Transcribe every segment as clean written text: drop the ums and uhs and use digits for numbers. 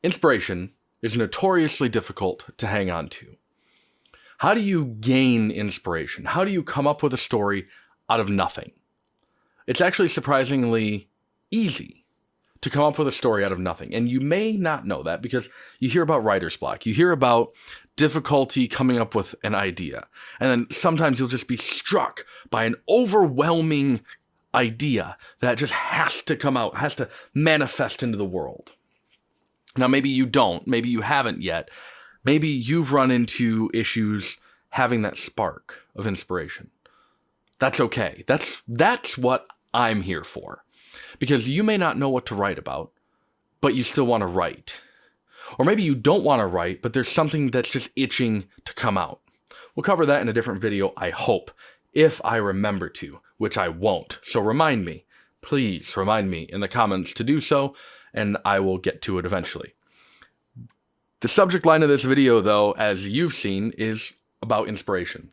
Inspiration is notoriously difficult to hang on to. How do you gain inspiration? How do you come up with a story out of nothing? It's actually surprisingly easy to come up with a story out of nothing. And you may not know that because you hear about writer's block. You hear about difficulty coming up with an idea. And then sometimes you'll just be struck by an overwhelming idea that just has to come out, has to manifest into the world. Now, maybe you don't. Maybe you haven't yet. Maybe you've run into issues having that spark of inspiration. That's okay. That's what I'm here for. Because you may not know what to write about, but you still want to write. Or maybe you don't want to write, but there's something that's just itching to come out. We'll cover that in a different video, I hope, if I remember to, which I won't. So remind me, please remind me in the comments to do so, and I will get to it eventually. The subject line of this video, though, as you've seen, is about inspiration.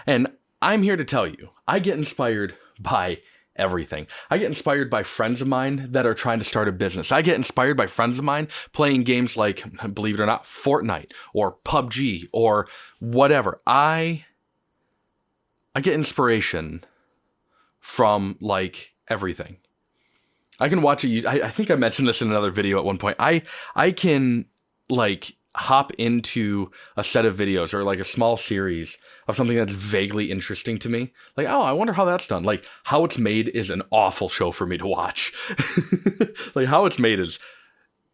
And I'm here to tell you, I get inspired by everything. I get inspired by friends of mine that are trying to start a business. I get inspired by friends of mine playing games like, believe it or not, Fortnite or PUBG or whatever. I get inspiration from like everything. I can watch it. I think I mentioned this in another video at one point. I can like hop into a set of videos or like a small series of something that's vaguely interesting to me. Like, oh, I wonder how that's done. Like, how it's made is an awful show for me to watch. Like, how it's made is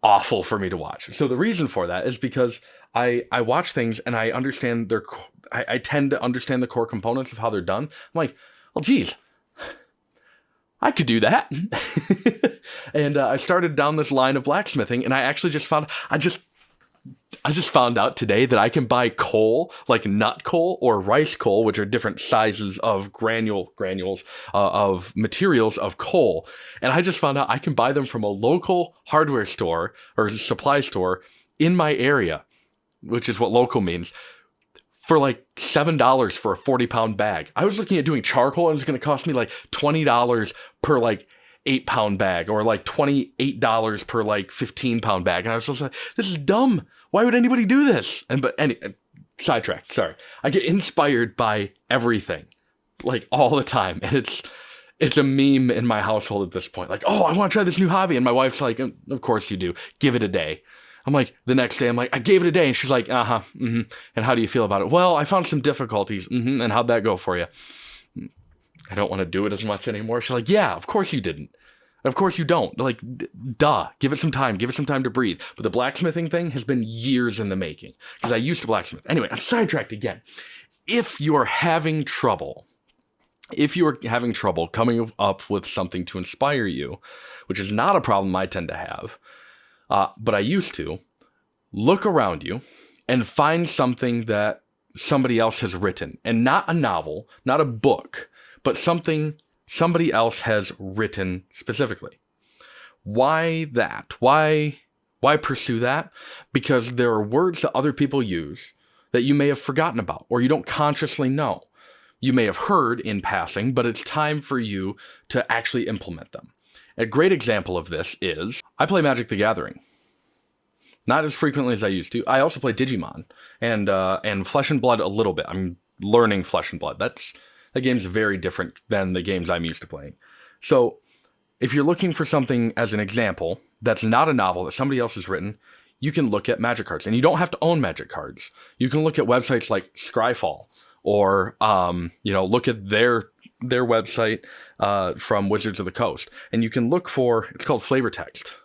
awful for me to watch. So the reason for that is because I watch things and I understand I tend to understand the core components of how they're done. I'm like, well, geez, I could do that. And I started down this line of blacksmithing, and I actually just found, I just found out today that I can buy coal, like nut coal or rice coal, which are different sizes of granules of materials of coal. And I just found out I can buy them from a local hardware store or supply store in my area, which is what local means, for like $7 for a 40-pound bag. I was looking at doing charcoal, and it was going to cost me like $20 per like 8-pound bag, or like $28 per like 15-pound bag. And I was just like, this is dumb. Why would anybody do this? Sidetracked, sorry. I get inspired by everything, like all the time. And it's a meme in my household at this point. Like, oh, I want to try this new hobby. And my wife's like, of course you do. Give it a day. I'm like, the next day, I'm like, I gave it a day. And she's like, mm-hmm. And how do you feel about it? Well, I found some difficulties. Mm-hmm. And how'd that go for you? I don't want to do it as much anymore. She's like, yeah, of course you didn't. Of course you don't. Like, duh. Give it some time. Give it some time to breathe. But the blacksmithing thing has been years in the making, because I used to blacksmith. Anyway, I'm sidetracked again. If you are having trouble coming up with something to inspire you, which is not a problem I tend to have, but I used to, look around you and find something that somebody else has written. And not a novel, not a book, but something somebody else has written specifically. Why that? Why pursue that? Because there are words that other people use that you may have forgotten about, or you don't consciously know. You may have heard in passing, but it's time for you to actually implement them. A great example of this is, I play Magic the Gathering. Not as frequently as I used to. I also play Digimon and Flesh and Blood a little bit. I'm learning Flesh and Blood. That game's very different than the games I'm used to playing. So if you're looking for something as an example that's not a novel that somebody else has written, you can look at Magic cards. And you don't have to own Magic cards. You can look at websites like Scryfall, or look at their website from Wizards of the Coast. And you can look for, it's called flavor text.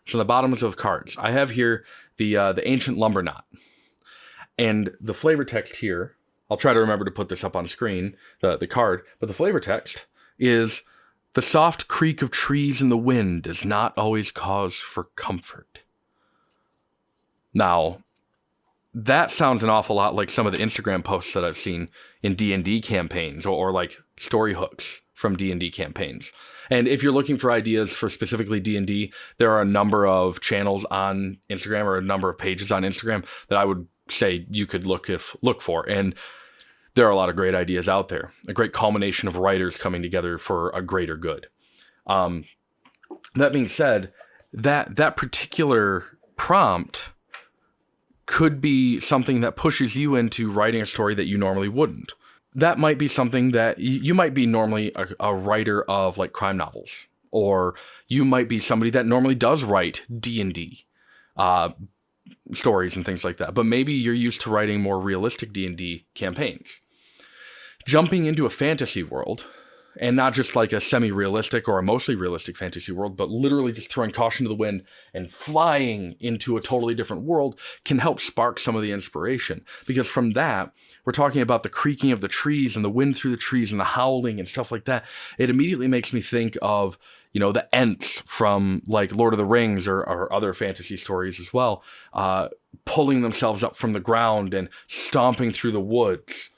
So the bottoms of cards. I have here the Ancient Lumber Knot. And the flavor text here, I'll try to remember to put this up on screen, the card, but the flavor text is, the soft creak of trees in the wind does not always cause for comfort. Now, that sounds an awful lot like some of the Instagram posts that I've seen in D&D campaigns, or like story hooks from D&D campaigns. And if you're looking for ideas for specifically D&D, there are a number of channels on Instagram, or a number of pages on Instagram, that I would say you could look for. And there are a lot of great ideas out there. A great culmination of writers coming together for a greater good. That being said, that particular prompt could be something that pushes you into writing a story that you normally wouldn't. That might be something that you might be normally a writer of like crime novels, or you might be somebody that normally does write D&D stories and things like that. But maybe you're used to writing more realistic D&D campaigns. Jumping into a fantasy world, and not just like a semi-realistic or a mostly realistic fantasy world, but literally just throwing caution to the wind and flying into a totally different world can help spark some of the inspiration. Because from that, we're talking about the creaking of the trees and the wind through the trees and the howling and stuff like that. It immediately makes me think of, the Ents from like Lord of the Rings or other fantasy stories as well, pulling themselves up from the ground and stomping through the woods.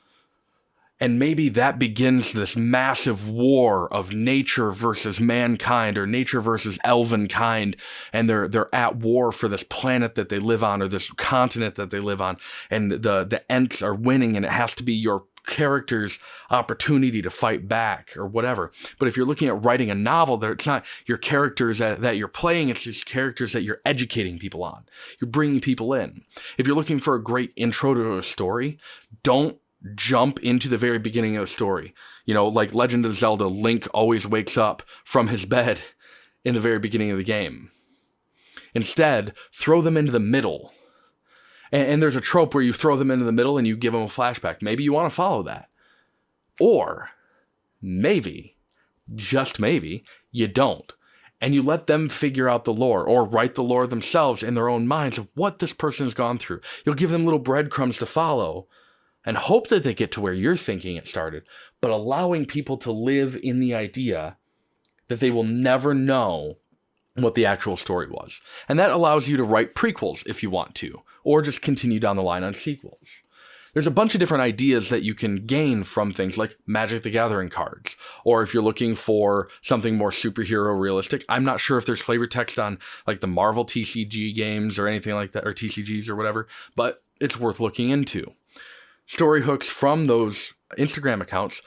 And maybe that begins this massive war of nature versus mankind, or nature versus elven kind, and they're at war for this planet that they live on, or this continent that they live on, and the Ents are winning, and it has to be your character's opportunity to fight back or whatever. But if you're looking at writing a novel, it's not your characters that you're playing, it's just characters that you're educating people on. You're bringing people in. If you're looking for a great intro to a story, don't jump into the very beginning of the story. Like Legend of Zelda, Link always wakes up from his bed in the very beginning of the game. Instead, throw them into the middle. And there's a trope where you throw them into the middle and you give them a flashback. Maybe you want to follow that. Or maybe, just maybe, you don't. And you let them figure out the lore, or write the lore themselves in their own minds of what this person has gone through. You'll give them little breadcrumbs to follow and hope that they get to where you're thinking it started, but allowing people to live in the idea that they will never know what the actual story was. And that allows you to write prequels if you want to, or just continue down the line on sequels. There's a bunch of different ideas that you can gain from things like Magic the Gathering cards, or if you're looking for something more superhero realistic, I'm not sure if there's flavor text on like the Marvel TCG games or anything like that, or TCGs or whatever, but it's worth looking into. Story hooks from those Instagram accounts,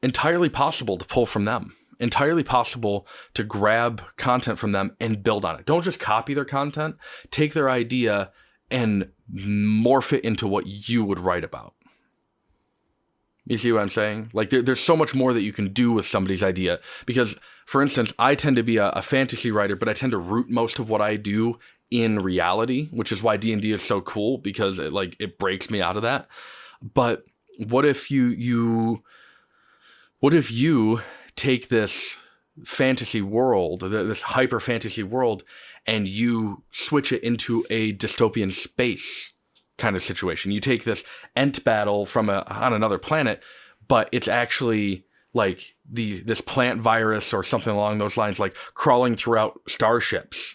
entirely possible to pull from them. Entirely possible to grab content from them and build on it. Don't just copy their content. Take their idea and morph it into what you would write about. You see what I'm saying? Like there's so much more that you can do with somebody's idea. Because, for instance, I tend to be a fantasy writer, but I tend to root most of what I do in reality, which is why D&D is so cool, because it breaks me out of that. But what if you take this fantasy world, this hyper fantasy world, and you switch it into a dystopian space kind of situation? You take this Ent battle from on another planet, but it's actually like this plant virus or something along those lines, like crawling throughout starships.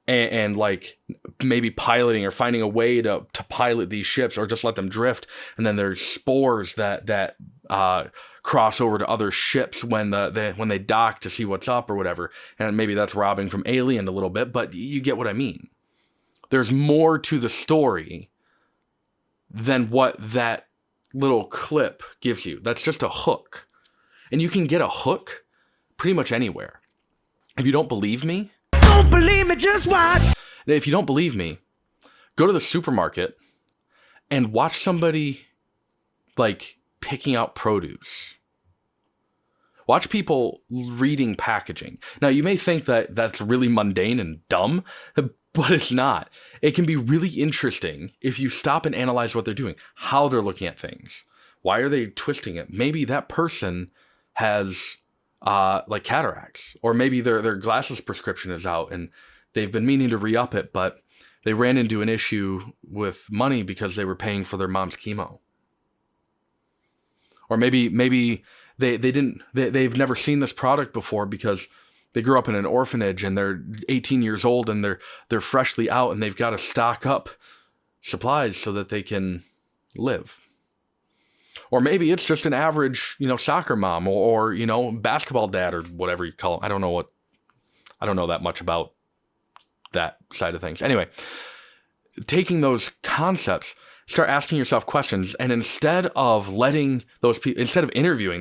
And like maybe piloting or finding a way to pilot these ships, or just let them drift. And then there's spores that cross over to other ships when they dock to see what's up or whatever. And maybe that's robbing from Alien a little bit, but you get what I mean. There's more to the story than what that little clip gives you. That's just a hook. And you can get a hook pretty much anywhere. If you don't believe me, don't believe me, just watch. If you don't believe me, go to the supermarket and watch somebody like picking out produce. Watch people reading packaging. Now, you may think that that's really mundane and dumb, but it's not. It can be really interesting if you stop and analyze what they're doing, how they're looking at things. Why are they twisting it? Maybe that person has like cataracts, or maybe their glasses prescription is out and they've been meaning to re-up it, but they ran into an issue with money because they were paying for their mom's chemo. Or maybe they've never seen this product before because they grew up in an orphanage and they're 18 years old and they're freshly out and they've got to stock up supplies so that they can live. Or maybe it's just an average, soccer mom or basketball dad or whatever you call them. I don't know that much about that side of things. Anyway, taking those concepts, start asking yourself questions, and instead of interviewing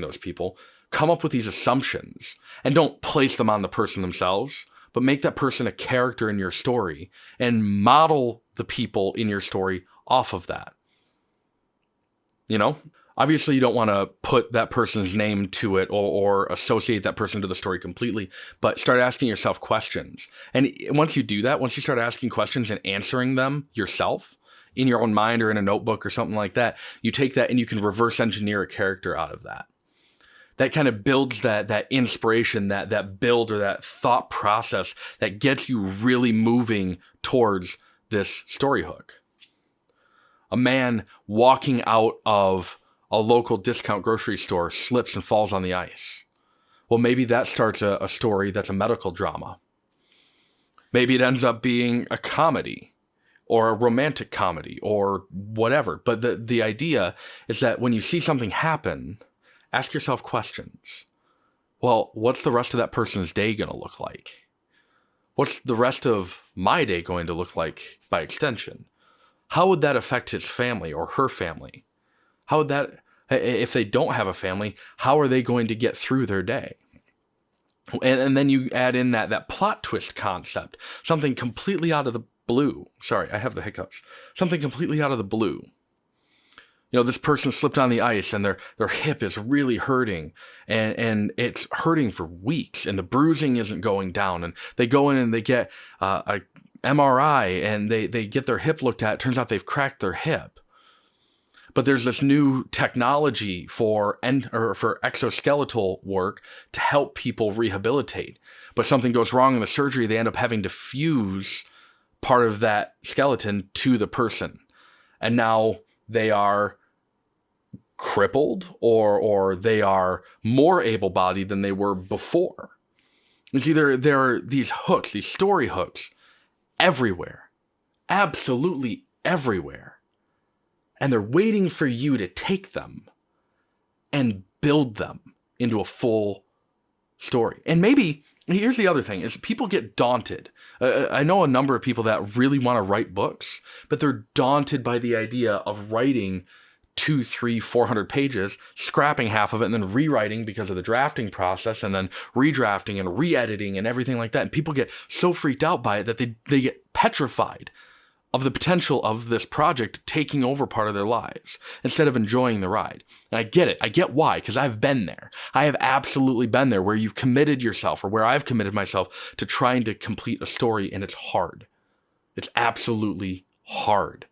those people, come up with these assumptions, and don't place them on the person themselves, but make that person a character in your story and model the people in your story off of that. Obviously you don't want to put that person's name to it or associate that person to the story completely, but start asking yourself questions. And once you do that, once you start asking questions and answering them yourself in your own mind or in a notebook or something like that, you take that and you can reverse engineer a character out of that. That kind of builds that inspiration, that build or that thought process that gets you really moving towards this story hook. A man walking out of a local discount grocery store slips and falls on the ice. Well, maybe that starts a story that's a medical drama. Maybe it ends up being a comedy or a romantic comedy or whatever. But the idea is that when you see something happen, ask yourself questions. Well, what's the rest of that person's day going to look like? What's the rest of my day going to look like by extension? How would that affect his family or her family? How would that, if they don't have a family, how are they going to get through their day? And then you add in that plot twist concept, something completely out of the blue. Sorry, I have the hiccups. Something completely out of the blue. This person slipped on the ice and their hip is really hurting and it's hurting for weeks and the bruising isn't going down. And they go in and they get a MRI and they get their hip looked at. It turns out they've cracked their hip. But there's this new technology for exoskeletal work to help people rehabilitate. But something goes wrong in the surgery. They end up having to fuse part of that skeleton to the person. And now they are crippled or they are more able-bodied than they were before. It's either there are these hooks, these story hooks, everywhere, absolutely everywhere. And they're waiting for you to take them and build them into a full story. And maybe, here's the other thing, is people get daunted. I know a number of people that really want to write books, but they're daunted by the idea of writing 200, 300, 400 pages, scrapping half of it, and then rewriting because of the drafting process, and then redrafting and re-editing and everything like that. And people get so freaked out by it that they get petrified of the potential of this project taking over part of their lives instead of enjoying the ride. And I get it. I get why, because I've been there. I have absolutely been there where you've committed yourself or where I've committed myself to trying to complete a story, and it's hard. It's absolutely hard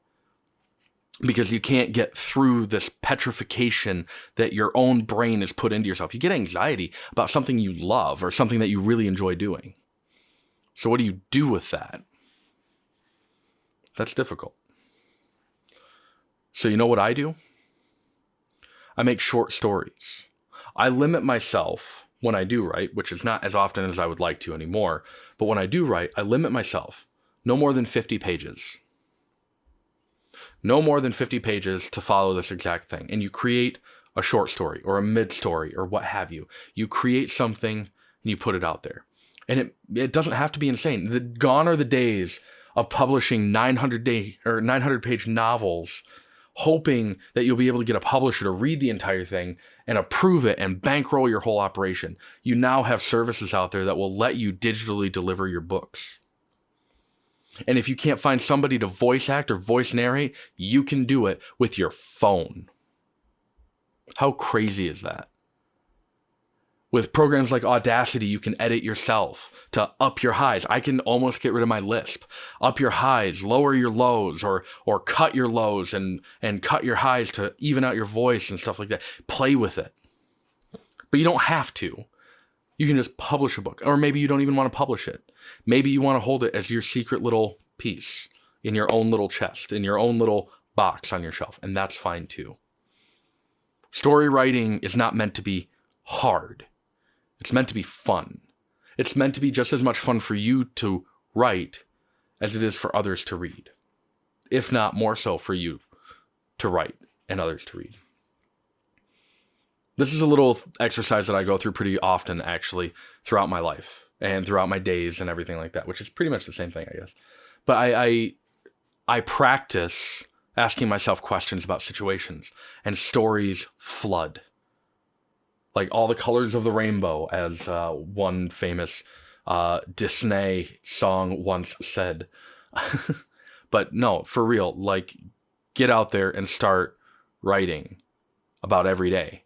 because you can't get through this petrification that your own brain has put into yourself. You get anxiety about something you love or something that you really enjoy doing. So what do you do with that? That's difficult. So you know what I do? I make short stories. I limit myself when I do write, which is not as often as I would like to anymore. But when I do write, I limit myself no more than 50 pages. No more than 50 pages to follow this exact thing. And you create a short story or a mid-story or what have you. You create something and you put it out there. And it doesn't have to be insane. Gone are the days of publishing 900-page novels, hoping that you'll be able to get a publisher to read the entire thing and approve it and bankroll your whole operation. You now have services out there that will let you digitally deliver your books. And if you can't find somebody to voice act or voice narrate, you can do it with your phone. How crazy is that? With programs like Audacity, you can edit yourself to up your highs. I can almost get rid of my lisp. Up your highs, lower your lows, or cut your lows and cut your highs to even out your voice and stuff like that. Play with it. But you don't have to. You can just publish a book. Or maybe you don't even want to publish it. Maybe you want to hold it as your secret little piece in your own little chest, in your own little box on your shelf. And that's fine too. Story writing is not meant to be hard. It's meant to be fun. It's meant to be just as much fun for you to write as it is for others to read. If not more so for you to write and others to read. This is a little exercise that I go through pretty often, actually, throughout my life and throughout my days and everything like that, which is pretty much the same thing, I guess. But I practice asking myself questions about situations, and stories flood. Like all the colors of the rainbow, as one famous Disney song once said. But no, for real, like, get out there and start writing about every day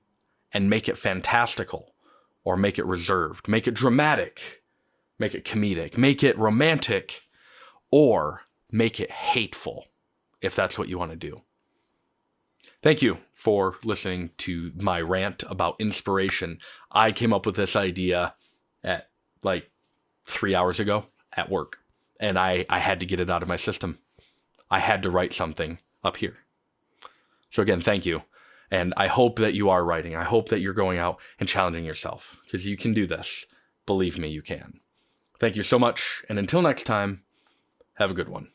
and make it fantastical, or make it reserved, make it dramatic, make it comedic, make it romantic, or make it hateful, if that's what you want to do. Thank you for listening to my rant about inspiration. I came up with this idea at like 3 hours ago at work, and I had to get it out of my system. I had to write something up here. So again, thank you. And I hope that you are writing. I hope that you're going out and challenging yourself, because you can do this. Believe me, you can. Thank you so much. And until next time, have a good one.